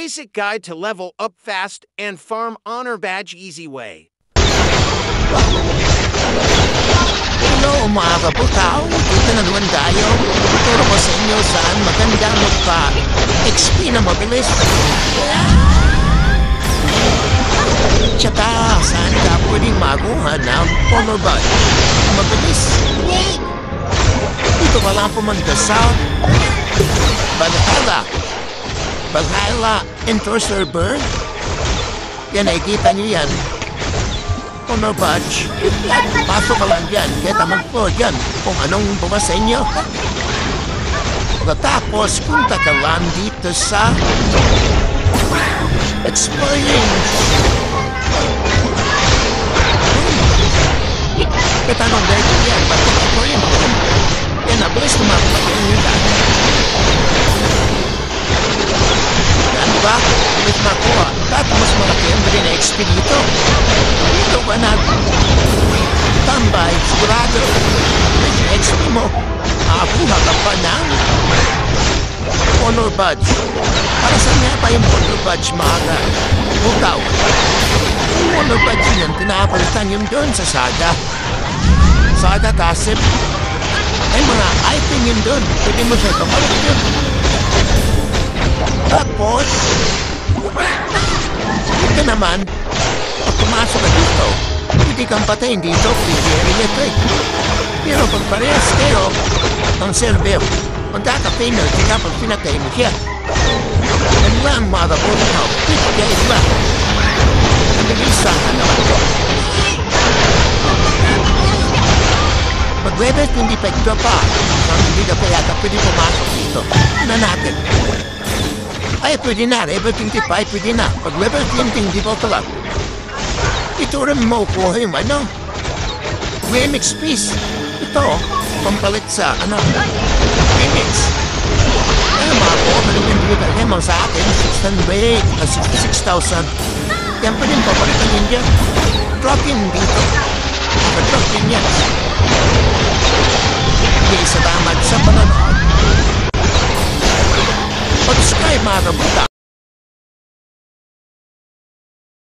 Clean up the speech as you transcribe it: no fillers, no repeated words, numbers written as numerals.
basic guide to level up fast and farm honor badge easy way. Hello mga kaputaw, dito na naman tayo. Ituro ko sa inyo saan maganda magpa-XP na mabilis. Tsaka saan ka pwedeng makuha ng honor badge na mabilis. Dito ka lang pumunta sa Valhalla Enter Server. Yan, nakikita niyo yan. Honor badge. At pasok ka lang dyan. Kaya tamang po dyan kung anong bumas sa inyo. Pagkatapos, punta ka lang dito sa Exploring. Kaya tanong dahil yan. Bakit Exploring? Yan, nabilis kumapagin yun dati. Yan ba? Ulit makuha. Dati mas malaki ang bali na XP dito. Dito ka na tambay, sigurado. Yung XP mo, makakuha ka pa ng honor badge. Para saan nga pa yung honor badge, mga bukaw? Yung honor badge yun, pinapalitan yun doon sa Saga. Saga Kasip. Ay mga item yun doon. Pwede mo siya kapalit yun. Tapos, ito naman, pag pumasok ka dito, hindi kang patayin dito, free area ito eh. Pero pag parehas kayo, ang server, magkaka-penalty ka pag pinatay mo siya. Yan lang mga kaputaw, ito guys ba? Nabilisan ka naman ito. Pag-level 25 ka pa, ang hindi ka pa yata pwede pumasok dito. Ano natin? Ay, pwede na. Level 25, pwede na. Pag level 20, hindi pa lang. Ito rin mo kuha yung ano? Remix piece. Ito, pampalit sa, remix. Ay, mga kuha ka naman dito. Remang sa atin, 66,000. Yan pa din, papalitan yun dyan. Drop in dito. Drop in yan. Hindi, salamat sa panonood. Subscribe mga kabuta.